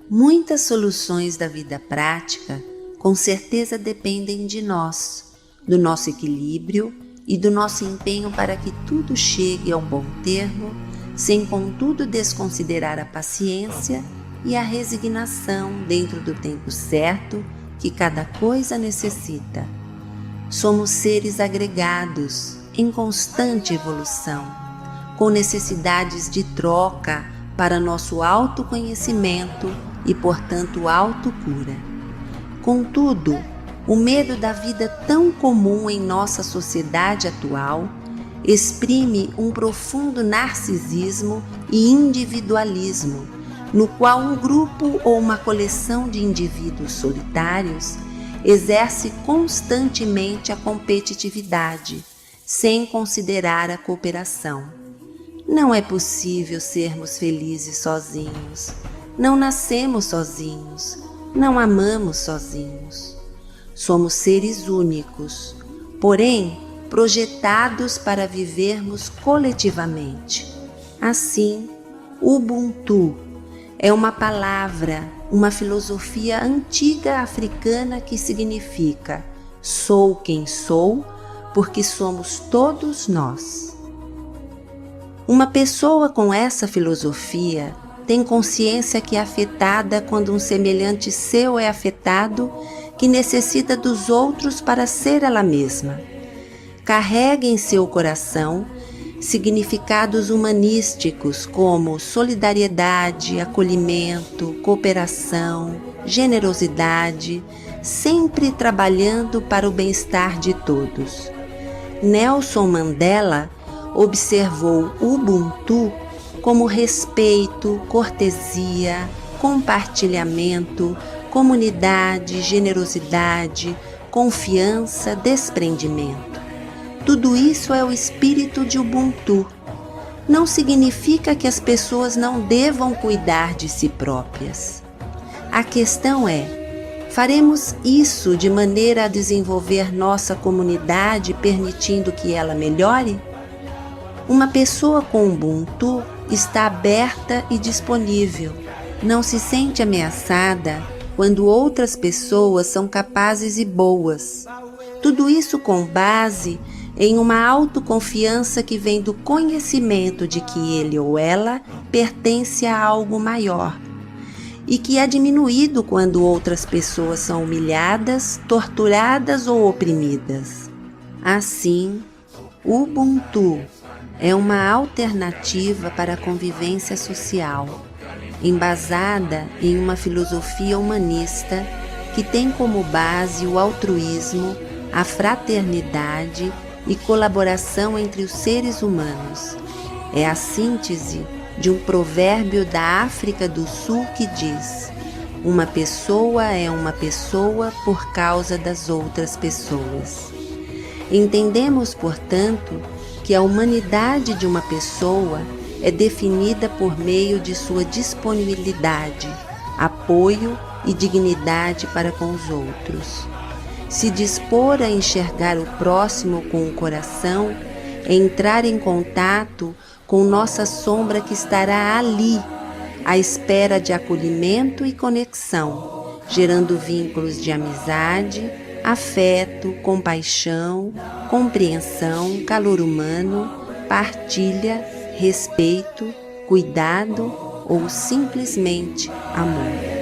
Muitas soluções da vida prática com certeza dependem de nós, do nosso equilíbrio e do nosso empenho para que tudo chegue a um bom termo, sem contudo desconsiderar a paciência e a resignação dentro do tempo certo que cada coisa necessita. Somos seres agregados, em constante evolução, com necessidades de troca para nosso autoconhecimento e, portanto, autocura. Contudo, o medo da vida tão comum em nossa sociedade atual exprime um profundo narcisismo e individualismo, no qual um grupo ou uma coleção de indivíduos solitários exerce constantemente a competitividade, sem considerar a cooperação. Não é possível sermos felizes sozinhos. Não nascemos sozinhos. Não amamos sozinhos. Somos seres únicos, porém projetados para vivermos coletivamente. Assim, Ubuntu é uma palavra, uma filosofia antiga africana que significa sou quem sou, porque somos todos nós. Uma pessoa com essa filosofia tem consciência que é afetada quando um semelhante seu é afetado, que necessita dos outros para ser ela mesma. Carrega em seu coração significados humanísticos como solidariedade, acolhimento, cooperação, generosidade, sempre trabalhando para o bem-estar de todos. Nelson Mandela observou Ubuntu como respeito, cortesia, compartilhamento, comunidade, generosidade, confiança, desprendimento. Tudo isso é o espírito de Ubuntu. Não significa que as pessoas não devam cuidar de si próprias. A questão é: faremos isso de maneira a desenvolver nossa comunidade, permitindo que ela melhore? Uma pessoa com Ubuntu está aberta e disponível. Não se sente ameaçada quando outras pessoas são capazes e boas. Tudo isso com base em uma autoconfiança que vem do conhecimento de que ele ou ela pertence a algo maior e que é diminuído quando outras pessoas são humilhadas, torturadas ou oprimidas. Assim, Ubuntu é uma alternativa para a convivência social, embasada em uma filosofia humanista que tem como base o altruísmo, a fraternidade e colaboração entre os seres humanos. É a síntese de um provérbio da África do Sul que diz: uma pessoa é uma pessoa por causa das outras pessoas. Entendemos, portanto, que a humanidade de uma pessoa é definida por meio de sua disponibilidade, apoio e dignidade para com os outros. Se dispor a enxergar o próximo com o coração é entrar em contato com nossa sombra que estará ali, à espera de acolhimento e conexão, gerando vínculos de amizade, afeto, compaixão, compreensão, calor humano, partilha, respeito, cuidado ou simplesmente amor.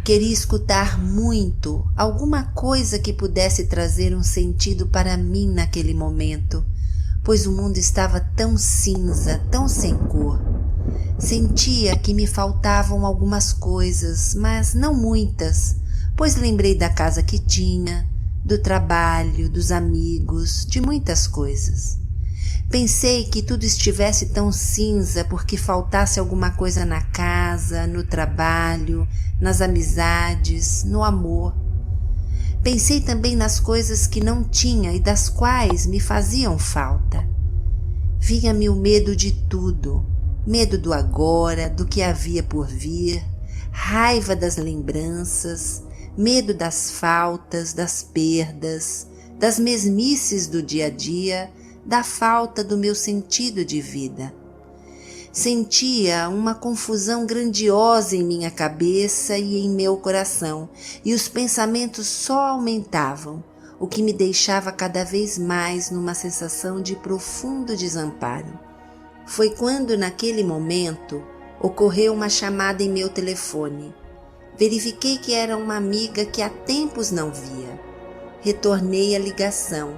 Queria escutar muito alguma coisa que pudesse trazer um sentido para mim naquele momento, pois o mundo estava tão cinza, tão sem cor. Sentia que me faltavam algumas coisas, mas não muitas, pois lembrei da casa que tinha, do trabalho, dos amigos, de muitas coisas. Pensei que tudo estivesse tão cinza porque faltasse alguma coisa na casa, no trabalho, nas amizades, no amor. Pensei também nas coisas que não tinha e das quais me faziam falta. Vinha-me o medo de tudo, medo do agora, do que havia por vir, raiva das lembranças, medo das faltas, das perdas, das mesmices do dia a dia, da falta do meu sentido de vida. Sentia uma confusão grandiosa em minha cabeça e em meu coração, e os pensamentos só aumentavam, o que me deixava cada vez mais numa sensação de profundo desamparo. Foi quando, naquele momento, ocorreu uma chamada em meu telefone. Verifiquei que era uma amiga que há tempos não via. Retornei a ligação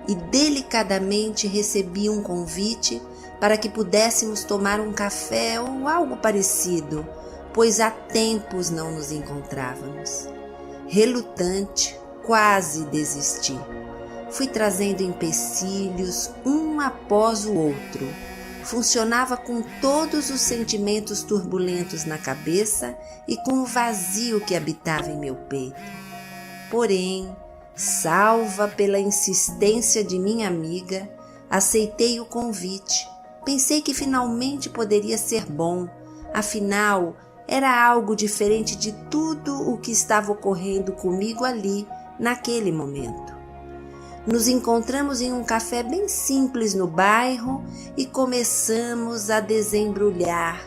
e delicadamente recebi um convite para que pudéssemos tomar um café ou algo parecido, pois há tempos não nos encontrávamos. Relutante, quase desisti. Fui trazendo empecilhos um após o outro. Funcionava com todos os sentimentos turbulentos na cabeça e com o vazio que habitava em meu peito. Porém, salva pela insistência de minha amiga, aceitei o convite. Pensei que finalmente poderia ser bom, afinal, era algo diferente de tudo o que estava ocorrendo comigo ali, naquele momento. Nos encontramos em um café bem simples no bairro e começamos a desembrulhar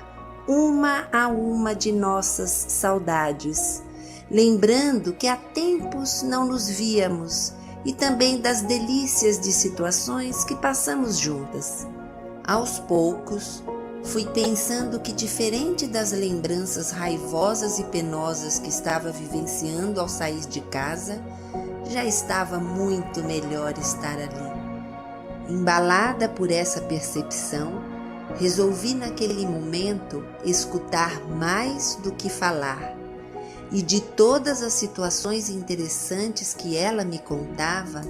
uma a uma de nossas saudades, lembrando que há tempos não nos víamos e também das delícias de situações que passamos juntas. Aos poucos, fui pensando que, diferente das lembranças raivosas e penosas que estava vivenciando ao sair de casa, já estava muito melhor estar ali. Embalada por essa percepção, resolvi naquele momento escutar mais do que falar. E de todas as situações interessantes que ela me contava,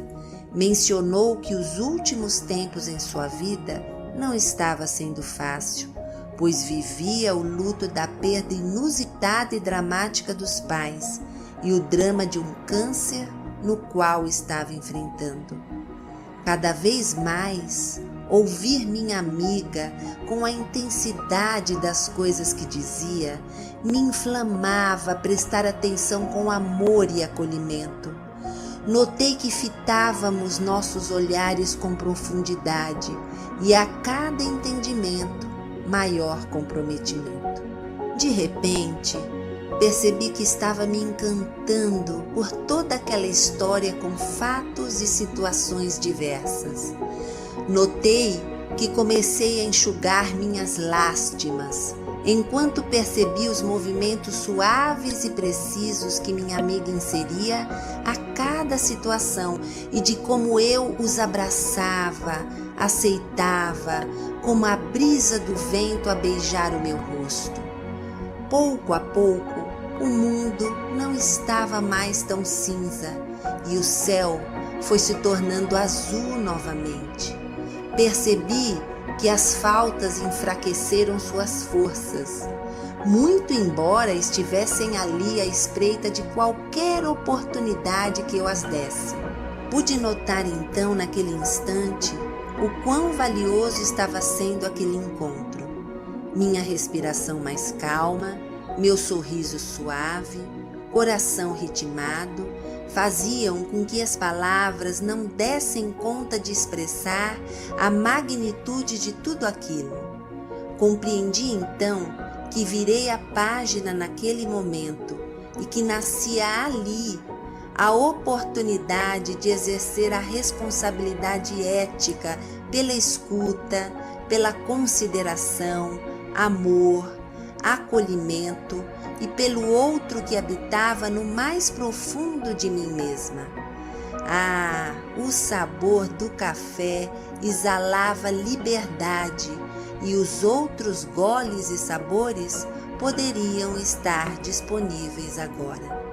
mencionou que os últimos tempos em sua vida não estava sendo fácil, pois vivia o luto da perda inusitada e dramática dos pais e o drama de um câncer no qual estava enfrentando. Cada vez mais, ouvir minha amiga com a intensidade das coisas que dizia me inflamava a prestar atenção com amor e acolhimento. Notei que fitávamos nossos olhares com profundidade e a cada entendimento, maior comprometimento. De repente, percebi que estava me encantando por toda aquela história com fatos e situações diversas. Notei que comecei a enxugar minhas lástimas, enquanto percebi os movimentos suaves e precisos que minha amiga inseria a cada situação e de como eu os abraçava, aceitava, como a brisa do vento a beijar o meu rosto. Pouco a pouco, o mundo não estava mais tão cinza e o céu foi se tornando azul novamente. Percebi que as faltas enfraqueceram suas forças, muito embora estivessem ali à espreita de qualquer oportunidade que eu as desse. Pude notar então, naquele instante, o quão valioso estava sendo aquele encontro. Minha respiração mais calma, meu sorriso suave, coração ritmado, faziam com que as palavras não dessem conta de expressar a magnitude de tudo aquilo. Compreendi então que virei a página naquele momento e que nascia ali a oportunidade de exercer a responsabilidade ética pela escuta, pela consideração, amor, acolhimento e pelo outro que habitava no mais profundo de mim mesma. Ah, o sabor do café exalava liberdade e os outros goles e sabores poderiam estar disponíveis agora.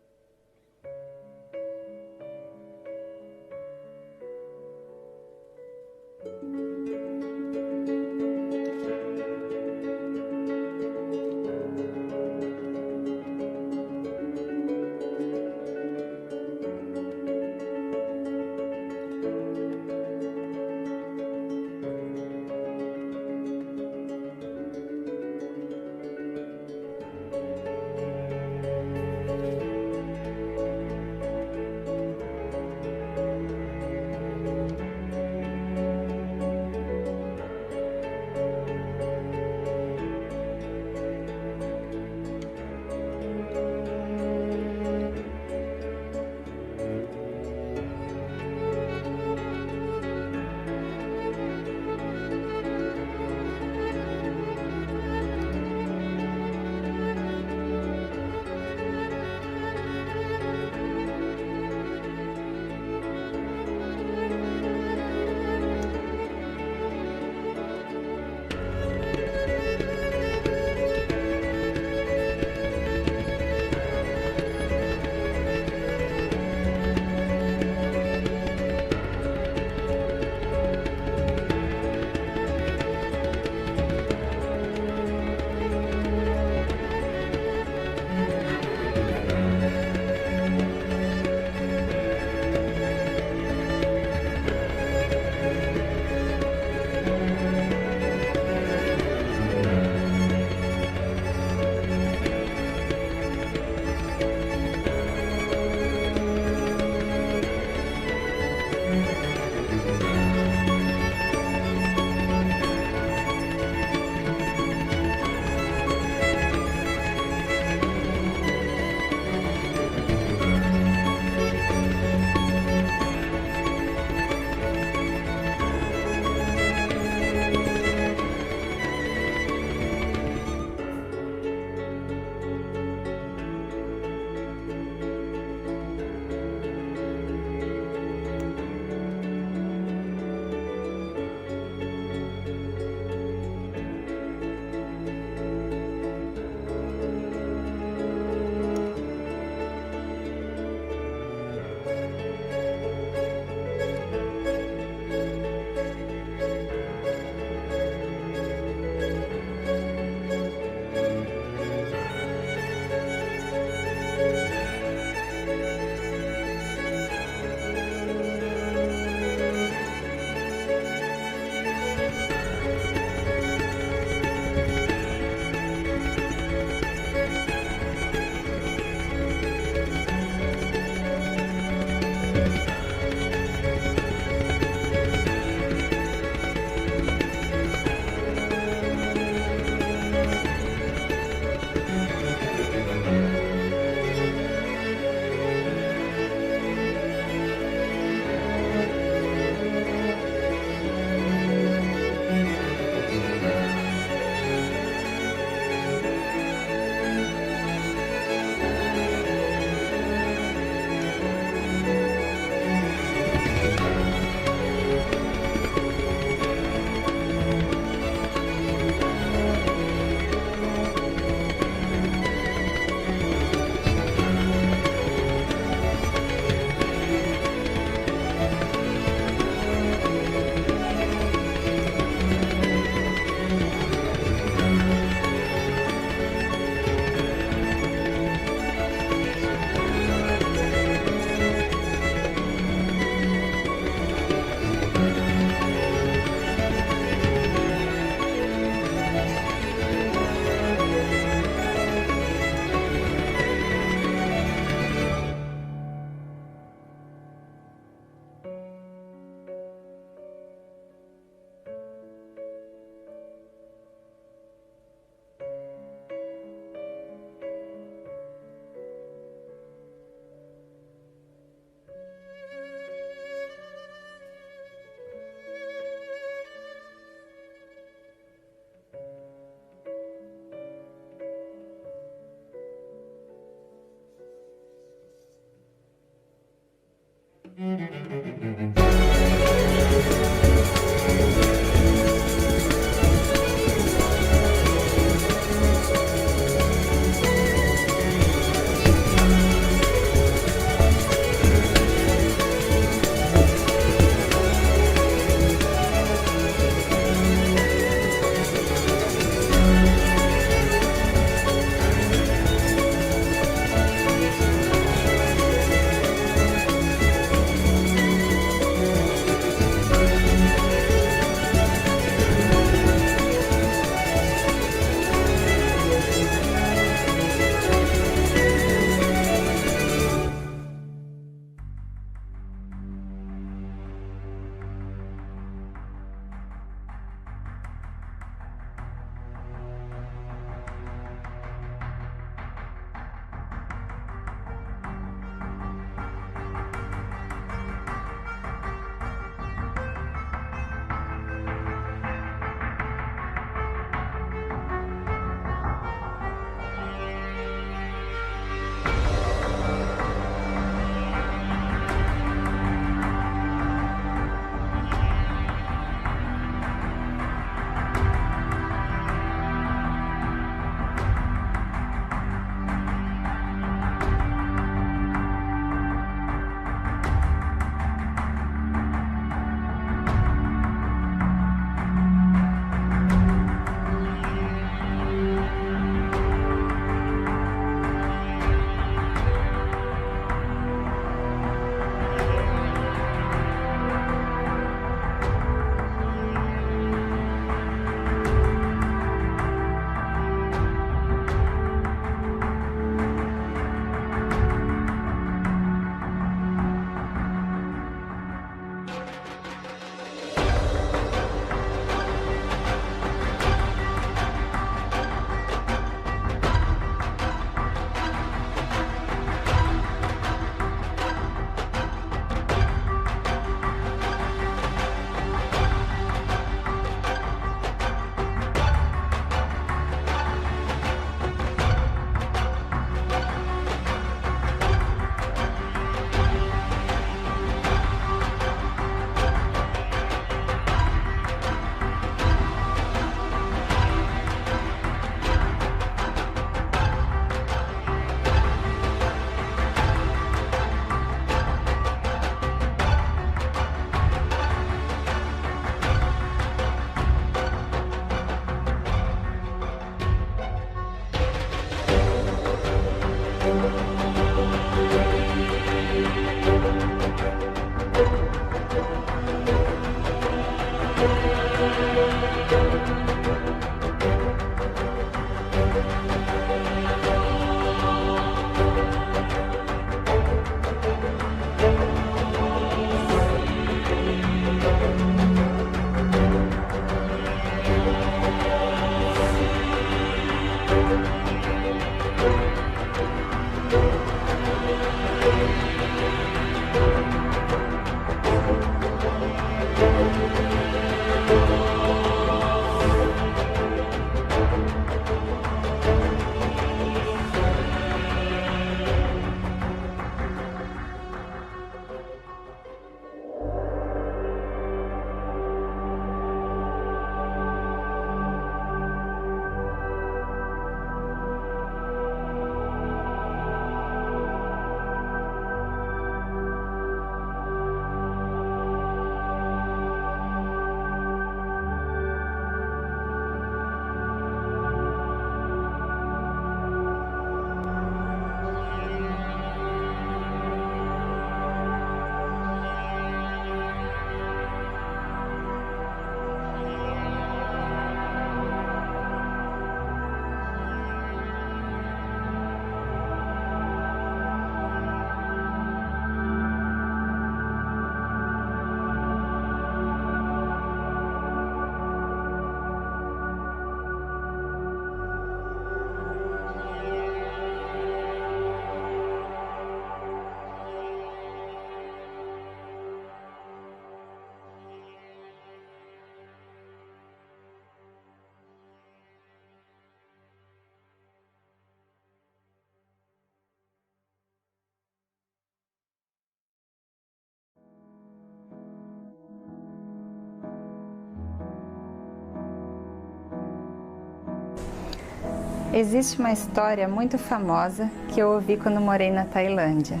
Existe uma história muito famosa que eu ouvi quando morei na Tailândia.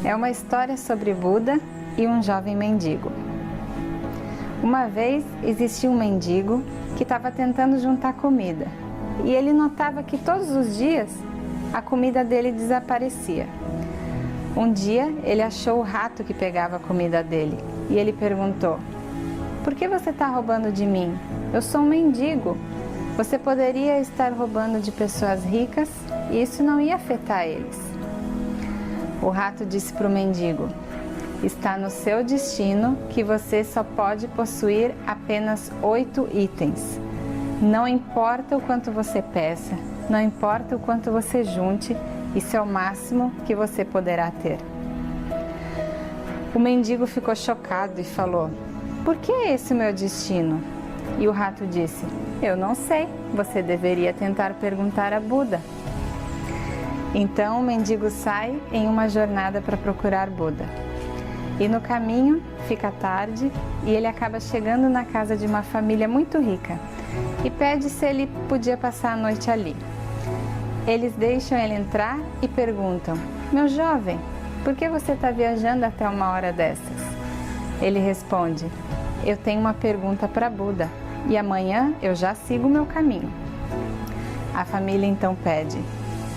É uma história sobre Buda e um jovem mendigo. Uma vez existia um mendigo que estava tentando juntar comida e ele notava que todos os dias a comida dele desaparecia. Um dia ele achou o rato que pegava a comida dele e ele perguntou: "Por que você está roubando de mim? Eu sou um mendigo. Você poderia estar roubando de pessoas ricas e isso não ia afetar eles." O rato disse para o mendigo: "Está no seu destino que você só pode possuir apenas 8 itens. Não importa o quanto você peça, não importa o quanto você junte, isso é o máximo que você poderá ter." O mendigo ficou chocado e falou: "Por que é esse o meu destino?" E o rato disse: "Eu não sei, você deveria tentar perguntar a Buda." Então o mendigo sai em uma jornada para procurar Buda. E no caminho fica tarde e ele acaba chegando na casa de uma família muito rica e pede se ele podia passar a noite ali. Eles deixam ele entrar e perguntam: "Meu jovem, por que você está viajando até uma hora dessas?" Ele responde: "Eu tenho uma pergunta para Buda e amanhã eu já sigo o meu caminho." A família então pede: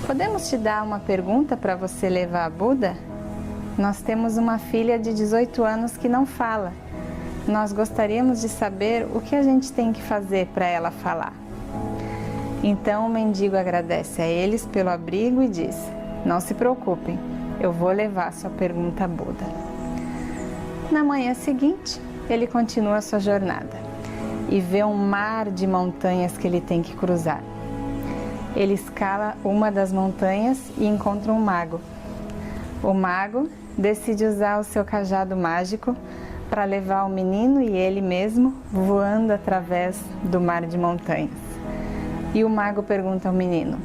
"Podemos te dar uma pergunta para você levar a Buda? Nós temos uma filha de 18 anos que não fala. Nós gostaríamos de saber o que a gente tem que fazer para ela falar." Então o mendigo agradece a eles pelo abrigo e diz: "Não se preocupem, eu vou levar sua pergunta a Buda." Na manhã seguinte, ele continua a sua jornada e vê um mar de montanhas que ele tem que cruzar. Ele escala uma das montanhas e encontra um mago. O mago decide usar o seu cajado mágico para levar o menino e ele mesmo voando através do mar de montanhas. E o mago pergunta ao menino: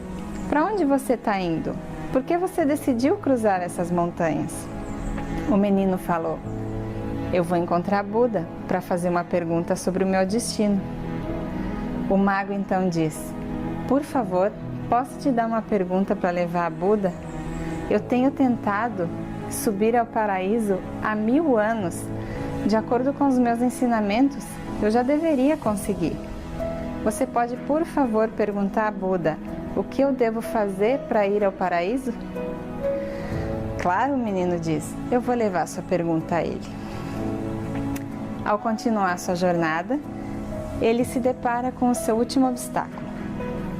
"Para onde você está indo? Por que você decidiu cruzar essas montanhas?" O menino falou: "Eu vou encontrar Buda para fazer uma pergunta sobre o meu destino." O mago então diz: "Por favor, posso te dar uma pergunta para levar a Buda? Eu tenho tentado subir ao paraíso há 1000 anos. De acordo com os meus ensinamentos, eu já deveria conseguir. Você pode, por favor, perguntar a Buda o que eu devo fazer para ir ao paraíso?" "Claro", o menino diz, "eu vou levar sua pergunta a ele." Ao continuar sua jornada, ele se depara com o seu último obstáculo,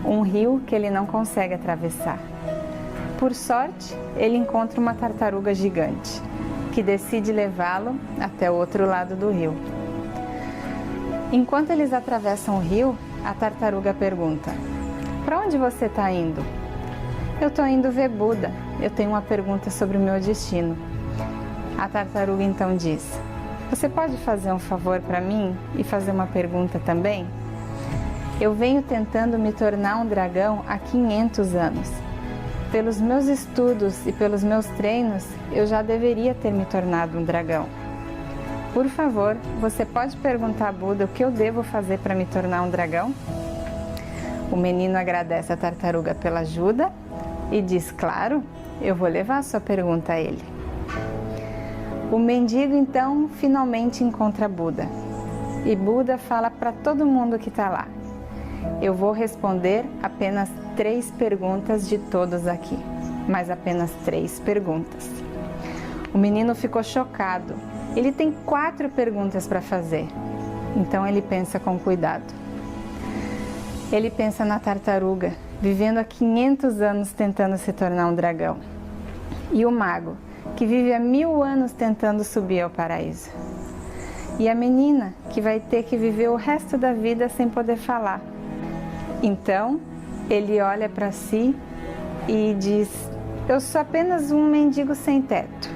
um rio que ele não consegue atravessar. Por sorte, ele encontra uma tartaruga gigante, que decide levá-lo até o outro lado do rio. Enquanto eles atravessam o rio, a tartaruga pergunta: "Para onde você está indo?" "Eu estou indo ver Buda. Eu tenho uma pergunta sobre o meu destino." A tartaruga então diz: "Você pode fazer um favor para mim e fazer uma pergunta também? Eu venho tentando me tornar um dragão há 500 anos. Pelos meus estudos e pelos meus treinos, eu já deveria ter me tornado um dragão. Por favor, você pode perguntar a Buda o que eu devo fazer para me tornar um dragão?" O menino agradece a tartaruga pela ajuda e diz: "Claro, eu vou levar a sua pergunta a ele." O mendigo então finalmente encontra Buda. E Buda fala para todo mundo que está lá: "Eu vou responder apenas 3 perguntas de todos aqui, mas apenas 3 perguntas." O menino ficou chocado. Ele tem 4 perguntas para fazer. Então ele pensa com cuidado. Ele pensa na tartaruga, vivendo há 500 anos tentando se tornar um dragão. E o mago, que vive há 1000 anos tentando subir ao paraíso. E a menina, que vai ter que viver o resto da vida sem poder falar. Então, ele olha para si e diz: "Eu sou apenas um mendigo sem teto.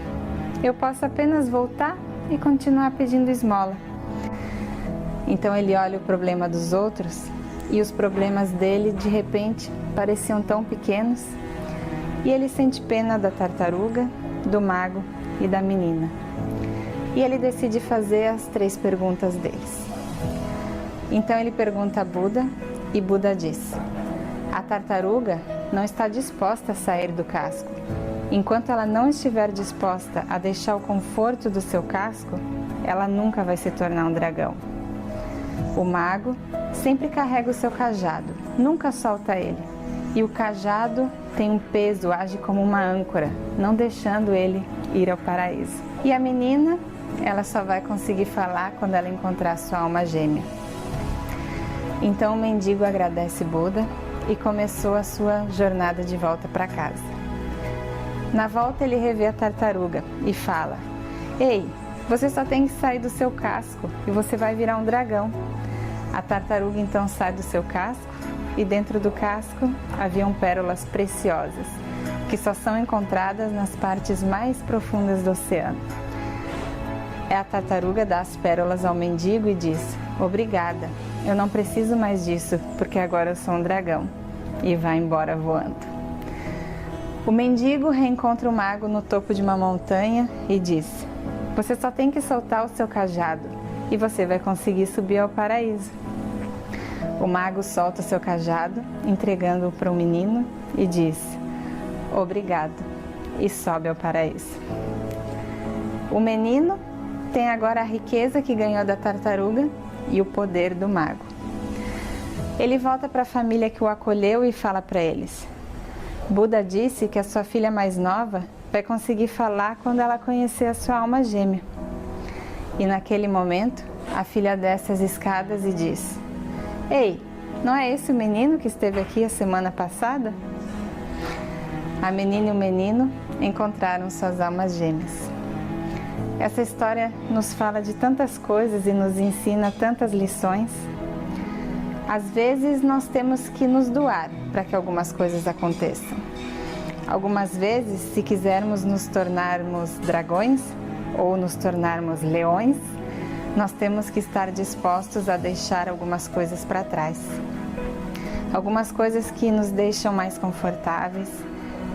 Eu posso apenas voltar e continuar pedindo esmola." Então ele olha o problema dos outros e os problemas dele de repente pareciam tão pequenos, e ele sente pena da tartaruga, do mago e da menina. E ele decide fazer as 3 perguntas deles. Então ele pergunta a Buda e Buda diz: A tartaruga não está disposta a sair do casco. Enquanto ela não estiver disposta a deixar o conforto do seu casco, ela nunca vai se tornar um dragão. O mago sempre carrega o seu cajado, nunca solta ele. E o cajado tem um peso, age como uma âncora, não deixando ele ir ao paraíso. E a menina, ela só vai conseguir falar quando ela encontrar sua alma gêmea. Então o mendigo agradece Buda e começou a sua jornada de volta para casa. Na volta ele revê a tartaruga e fala: "Ei, você só tem que sair do seu casco e você vai virar um dragão." A tartaruga então sai do seu casco e dentro do casco haviam pérolas preciosas, que só são encontradas nas partes mais profundas do oceano. A tartaruga dá as pérolas ao mendigo e diz: "Obrigada, eu não preciso mais disso, porque agora eu sou um dragão." E vai embora voando. O mendigo reencontra o mago no topo de uma montanha e diz: "Você só tem que soltar o seu cajado e você vai conseguir subir ao paraíso." O mago solta o seu cajado, entregando-o para o menino e diz: "Obrigado", e sobe ao paraíso. O menino tem agora a riqueza que ganhou da tartaruga e o poder do mago. Ele volta para a família que o acolheu e fala para eles: "Buda disse que a sua filha mais nova vai conseguir falar quando ela conhecer a sua alma gêmea." E naquele momento, a filha desce as escadas e diz: "Ei, não é esse o menino que esteve aqui a semana passada?" A menina e o menino encontraram suas almas gêmeas. Essa história nos fala de tantas coisas e nos ensina tantas lições. Às vezes nós temos que nos doar para que algumas coisas aconteçam. Algumas vezes, se quisermos nos tornarmos dragões ou nos tornarmos leões, nós temos que estar dispostos a deixar algumas coisas para trás. Algumas coisas que nos deixam mais confortáveis,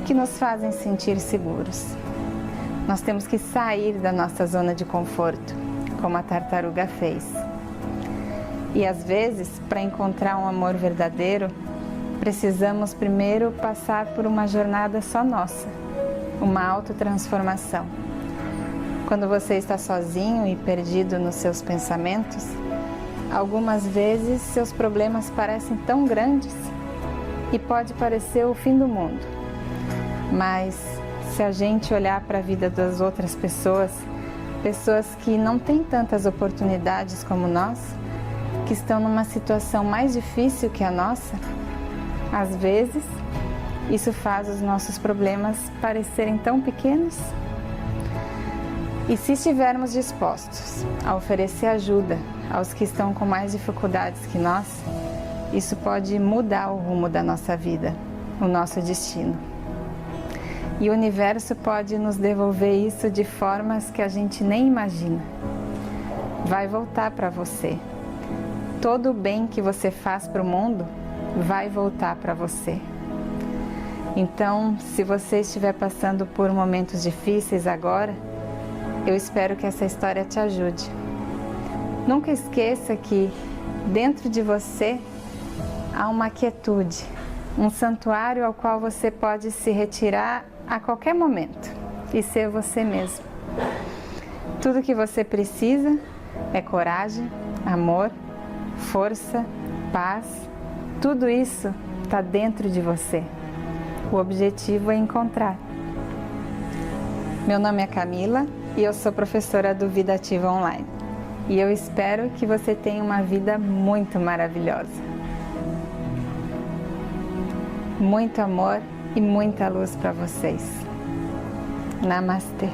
que nos fazem sentir seguros. Nós temos que sair da nossa zona de conforto, como a tartaruga fez. E às vezes, para encontrar um amor verdadeiro, precisamos primeiro passar por uma jornada só nossa, uma autotransformação. Quando você está sozinho e perdido nos seus pensamentos, algumas vezes seus problemas parecem tão grandes e pode parecer o fim do mundo. Mas se a gente olhar para a vida das outras pessoas, pessoas que não têm tantas oportunidades como nós, que estão numa situação mais difícil que a nossa, às vezes isso faz os nossos problemas parecerem tão pequenos. E se estivermos dispostos a oferecer ajuda aos que estão com mais dificuldades que nós, isso pode mudar o rumo da nossa vida, o nosso destino. E o universo pode nos devolver isso de formas que a gente nem imagina. Vai voltar para você. Todo o bem que você faz para o mundo vai voltar para você. Então, se você estiver passando por momentos difíceis agora, eu espero que essa história te ajude. Nunca esqueça que dentro de você há uma quietude, um santuário ao qual você pode se retirar a qualquer momento e ser você mesmo. Tudo que você precisa é coragem, amor, força, paz. Tudo isso está dentro de você. O objetivo é encontrar. Meu nome é Camila e eu sou professora do Vida Ativa Online. E eu espero que você tenha uma vida muito maravilhosa. Muito amor e muita luz para vocês. Namastê.